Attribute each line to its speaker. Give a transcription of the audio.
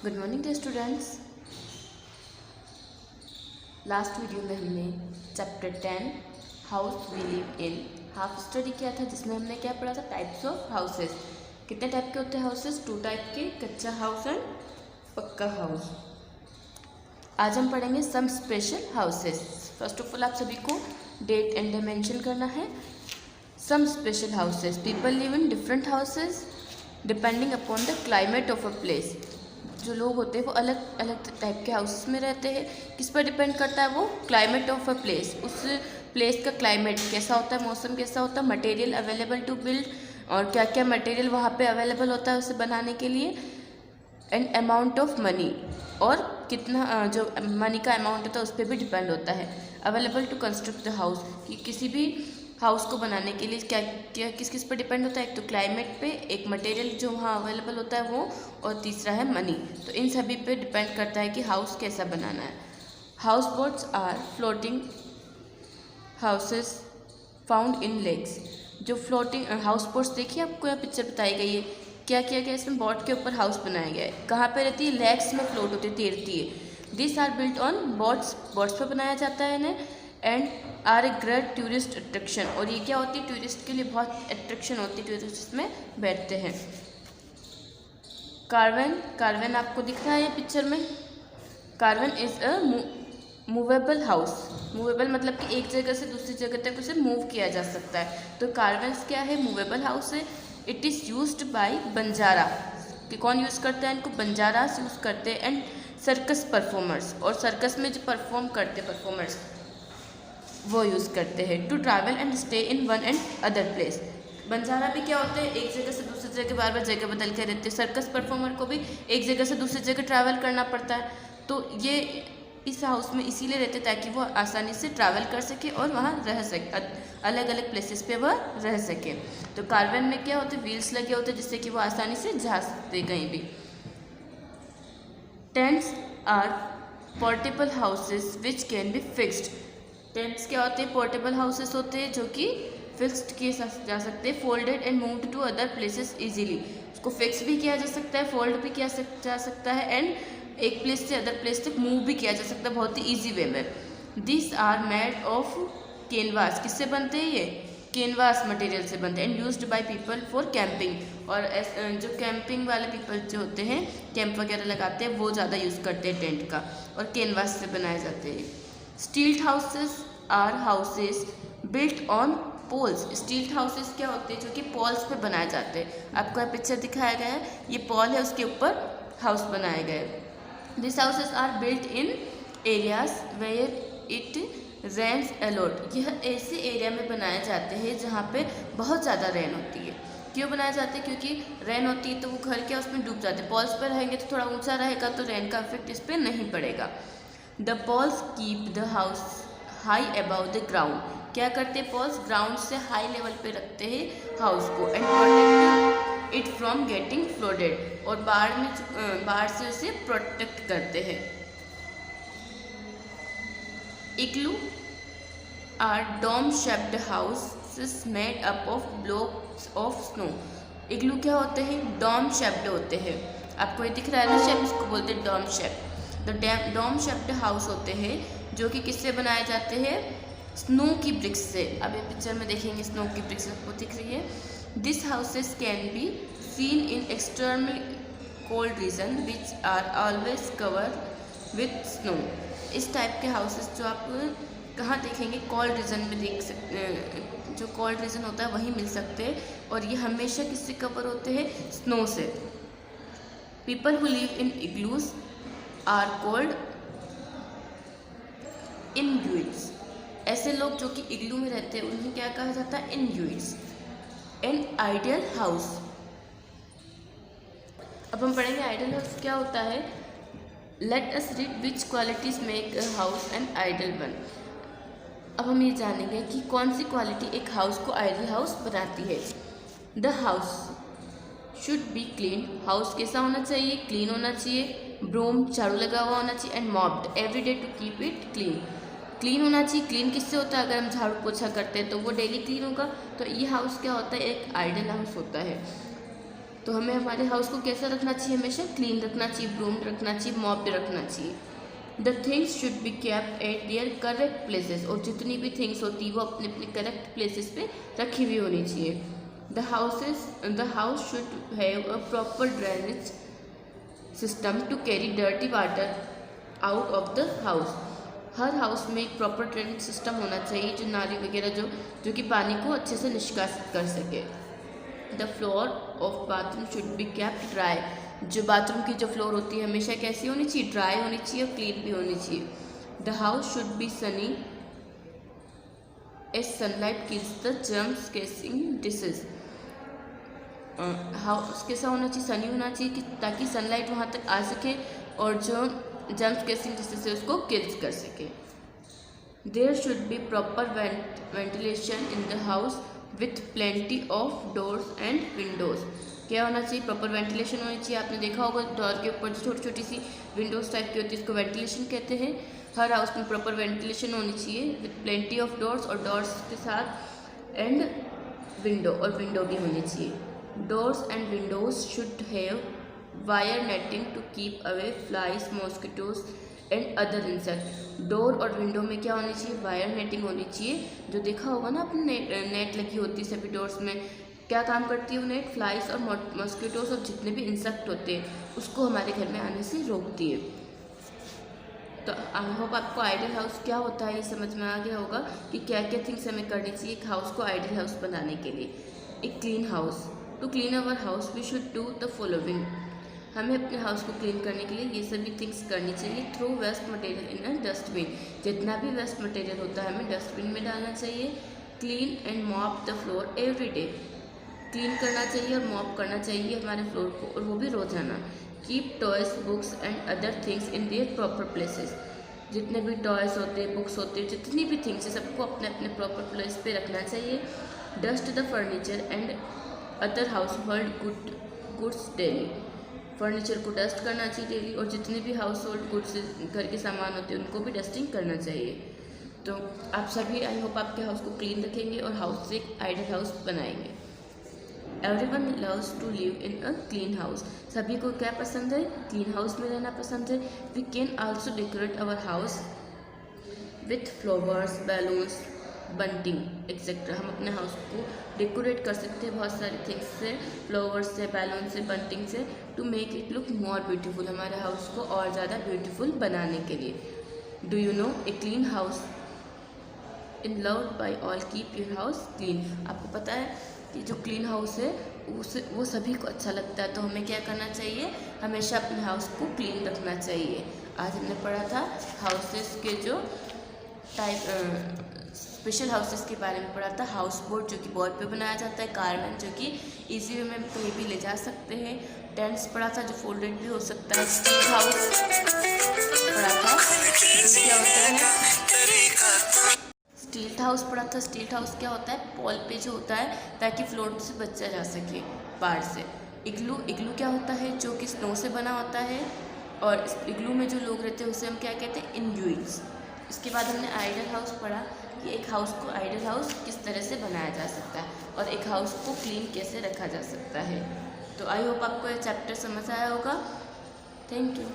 Speaker 1: Good morning dear students. Last video में हमने chapter 10 house we live in half study किया था, जिसमें हमने क्या पढ़ा था, टाइप्स ऑफ हाउसेस। कितने टाइप के होते हैं हाउसेस? 2 टाइप के, कच्चा हाउस एंड पक्का हाउस। आज हम पढ़ेंगे some special houses. First of all आप सभी को डेट एंड डे मेंशन करना है। Some special houses, people live in different houses depending upon the climate of a place. जो लोग होते हैं वो अलग अलग टाइप के हाउसेस में रहते हैं। किस पर डिपेंड करता है वो? Climate of a place. उस प्लेस का क्लाइमेट कैसा होता है, मौसम कैसा होता है, मटेरियल अवेलेबल टू बिल्ड, और क्या क्या मटेरियल वहाँ पे अवेलेबल होता है उसे बनाने के लिए, एंड अमाउंट ऑफ मनी, और कितना जो मनी का अमाउंट होता है उस पर भी डिपेंड होता है। Available to construct the house, कि किसी भी हाउस को बनाने के लिए क्या क्या किस किस पर डिपेंड होता है? एक तो क्लाइमेट पे, एक मटेरियल जो वहाँ अवेलेबल होता है वो, और तीसरा है मनी। तो इन सभी पे डिपेंड करता है कि हाउस कैसा बनाना है। House boats are floating houses found in lakes. जो फ्लोटिंग हाउस बोट्स देखिए आपको यहाँ पिक्चर बताई गई है, क्या किया गया इसमें? बोट के ऊपर हाउस बनाया गया है। कहाँ पे रहती है? लेक्स में फ्लोट होती है, तैरती है। This are built on boats, boats पर बनाया जाता है इन्हें। And are a great tourist attraction, और ये क्या होती है? टूरिस्ट के लिए बहुत अट्रैक्शन होती है, टूरिस्ट इसमें बैठते हैं। कार्वेन, कार्वेन आपको दिख रहा है ये पिक्चर में। Caravan is a movable house. Movable मतलब कि एक जगह से दूसरी जगह तक उसे मूव किया जा सकता है। तो कार्वेन्स क्या है? मूवेबल हाउस है। It is used by Banjara, कि कौन यूज़ करता है इनको? बंजारास यूज़ करते हैं। एंड सर्कस परफॉर्मर्स, और सर्कस में जो परफॉर्म करते परफॉर्मर्स वो यूज़ करते हैं। To travel and stay in one and other place. Banjara भी क्या होते हैं? एक जगह से दूसरी जगह बार बार जगह बदल के रहते हैं। सर्कस परफॉर्मर को भी एक जगह से दूसरी जगह ट्रैवल करना पड़ता है। तो ये इस हाउस में इसीलिए रहते ताकि वो आसानी से ट्रैवल कर सके और वहाँ रह सके, अलग अलग प्लेसेस पे वह रह सके। तो कार्वेन में क्या होते हैं? व्हील्स लगे होते हैं जिससे कि वो आसानी से जा सकते कहीं भी। Tents are portable houses which can be fixed. Tents क्या होते हैं? पोर्टेबल हाउसेस होते हैं जो कि फिक्स्ड किए जा सकते हैं। Folded and moved to other places easily, उसको फिक्स भी किया जा सकता है, फोल्ड भी किया जा सकता है, एंड एक प्लेस से अदर प्लेस तक मूव भी किया जा सकता है बहुत ही ईजी वे में। This are made of canvas. किससे बनते हैं ये? कैनवास मटेरियल से बनते हैं। And used by people for camping, और जो कैंपिंग वाले पीपल जो होते हैं, कैंप वगैरह लगाते हैं, वो ज़्यादा यूज़ करते हैं टेंट का, और कैनवास से बनाए जाते हैं। Stilted houses are houses built on poles. Stilted houses क्या होते हैं? जो कि पोल्स पे बनाए जाते हैं। आपको यह पिक्चर दिखाया गया है, ये पोल है, उसके ऊपर हाउस बनाए गए। This houses are built in areas where it rains a lot. यह ऐसे एरिया में बनाए जाते हैं जहाँ पे बहुत ज़्यादा रेन होती है। क्यों बनाए जाते हैं? क्योंकि रेन होती है तो वो घर क्या उसमें डूब जाते हैं। पॉल्स पर रहेंगे तो थोड़ा ऊंचा रहेगा तो रेन का इफेक्ट इस पर नहीं पड़ेगा। The poles keep the house high above the ground. क्या करते हैं? पॉल्स ग्राउंड से हाई लेवल पे रखते हैं हाउस को। And protect it from getting flooded, और बाढ़ से उसे प्रोटेक्ट करते हैं। Igloo are dome shaped houses made up of blocks of snow. Igloo क्या होते हैं? डोम शेप्ड होते हैं। आपको ये दिख रहा है ना शेप, इसको बोलते हैं dome shape. The dome shaped house होते हैं जो कि किससे बनाए जाते हैं? स्नो की ब्रिक्स से। अब ये पिक्चर में देखेंगे स्नो की ब्रिक्स आपको दिख रही है। This houses can be seen in extremely cold region which are always covered with snow. इस टाइप के हाउसेस जो आप कहाँ देखेंगे? कोल्ड रीजन में देख सकते, जो कोल्ड रीजन होता है वहीं मिल सकते हैं, और ये हमेशा किससे कवर होते हैं? स्नो से। People who live in igloos are called Inuits. ऐसे लोग जो कि इग्लू में रहते हैं उन्हें क्या कहा जाता है? इन्यूइट्स। An ideal house. अब हम पढ़ेंगे आइडियल हाउस क्या होता है। Let us read which qualities make a house an ideal one. अब हम ये जानेंगे कि कौन सी क्वालिटी एक हाउस को आइडियल हाउस बनाती है। The house should be clean. House कैसा होना चाहिए? क्लीन होना चाहिए। ब्रूम, झाड़ू लगा हुआ होना चाहिए। And mopped every day to keep it clean. Clean होना चाहिए। क्लीन किससे होता है? अगर हम झाड़ू पोछा करते हैं तो वो डेली क्लीन होगा। तो ये हाउस क्या होता है? एक आइडियल हाउस होता है। तो हमें हमारे हाउस को कैसा रखना चाहिए, हमेशा क्लीन रखना चाहिए, ब्रूम्ड रखना चाहिए, मॉप्ड रखना चाहिए। The things should be kept at there correct places, और जितनी भी थिंग्स होती है वो अपने अपने करेक्ट प्लेसेस पे रखी हुई होनी चाहिए। The house should have a proper drainage system to carry dirty water out of the house. हर हाउस में एक प्रॉपर ड्रेनेज सिस्टम होना चाहिए, जो नाली वगैरह जो कि पानी को अच्छे से निष्कासित कर सके। The floor of bathroom should be kept dry, जो बाथरूम की जो फ्लोर होती है हमेशा कैसी होनी चाहिए, ड्राई होनी चाहिए और क्लीन भी होनी चाहिए। The house should be sunny as sunlight kills the germs causing disease. House कैसा होना चाहिए, सनी होना चाहिए कि ताकि सनलाइट वहाँ तक आ सके और जो जर्म्स केसिंग डिसीज है उसको किल्स कर सके। There should be proper ventilation in the house with plenty of doors and windows. क्या होना चाहिए, प्रॉपर वेंटिलेशन होनी चाहिए। आपने देखा होगा डोर के ऊपर जो छोटी छोटी सी विंडोज़ टाइप की होती है इसको वेंटिलेशन कहते हैं। हर हाउस में प्रॉपर वेंटिलेशन होनी चाहिए विथ प्लेंटी ऑफ डोर्स, और डोर्स के साथ एंड विंडो, और विंडो भी होनी चाहिए। Doors and windows should have wire netting to keep away flies, mosquitoes and other insect. Door और विंडो में क्या होनी चाहिए, वायर नेटिंग होनी चाहिए। जो देखा होगा ना अपने नेट लगी होती है सभी डोर्स में, क्या काम करती है वो नेट, फ्लाइज और मॉस्किटोज और जितने भी इंसेक्ट होते हैं उसको हमारे घर में आने से रोकती है। तो आई होप आपको आइडियल हाउस क्या होता है ये समझ में आ गया होगा कि क्या क्या थिंग्स हमें करनी चाहिए एक हाउस को आइडियल हाउस बनाने के लिए। एक clean house, to clean our house we should do the following. हमें अपने हाउस को क्लीन करने के लिए ये सभी थिंग्स करनी चाहिए। Throw waste material in a dustbin, जितना भी वेस्ट मटेरियल होता है हमें डस्टबिन में डालना चाहिए। Clean and mop the floor every day, clean करना चाहिए और मॉप करना चाहिए हमारे फ्लोर को, और वो भी रोजाना। Keep toys, books and other things in their proper places, जितने भी टॉयज होते हैं, बुक्स होते हैं, जितनी भी थिंग्स है सबको अपने अपने प्रॉपर प्लेस पे रखना चाहिए। Dust the furniture and other house hold goods daily, furniture को डस्ट करना चाहिए डेली, और जितने भी हाउस होल्ड गुड्स घर के सामान होते हैं उनको भी डस्टिंग करना चाहिए। तो आप सभी आई होप आपके हाउस को क्लीन रखेंगे और हाउस से एक आइडियल हाउस बनाएंगे। Everyone loves to live in a clean house, सभी को क्या पसंद है, क्लीन हाउस में रहना पसंद है। We can also decorate our house with flowers, balloons, bunting etcetera. हम अपने हाउस को डेकोरेट कर सकते हैं बहुत सारी थिंग्स से, फ्लावर्स से, बैलून से, बंटिंग से, to make it look more beautiful, हमारे हाउस को और ज़्यादा ब्यूटीफुल बनाने के लिए। Do you know a clean house in loved by all keep your house clean. आपको पता है कि जो क्लीन हाउस है वो सभी को अच्छा लगता है, तो हमें क्या करना चाहिए, हमेशा अपने हाउस को क्लीन रखना चाहिए। आज हमने पढ़ा था हाउसेस के जो टाइप, स्पेशल हाउसेस के बारे में पढ़ा था। हाउस बोट जो कि बोर्ड पे बनाया जाता है, कारमेन जो कि इजी वे में कहीं भी ले जा सकते हैं, टेंट्स पढ़ा था जो फोल्डेड भी हो सकता है, स्टील हाउस पढ़ा था जो क्या होता है, स्टील हाउस पढ़ा था। स्टील हाउस क्या होता है, पॉल पे जो होता है ताकि फ्लोर से बचा जा सके बाढ़ से। इग्लू क्या होता है, जो कि स्नो से बना होता है, और इस इग्लू में जो लोग रहते हैं उसे हम क्या कहते हैं, इन्यूइट्स। इसके बाद हमने आइडियल हाउस पढ़ा कि एक हाउस को आइडियल हाउस किस तरह से बनाया जा सकता है और एक हाउस को क्लीन कैसे रखा जा सकता है। तो आई होप आपको ये चैप्टर समझ आया होगा। Thank you.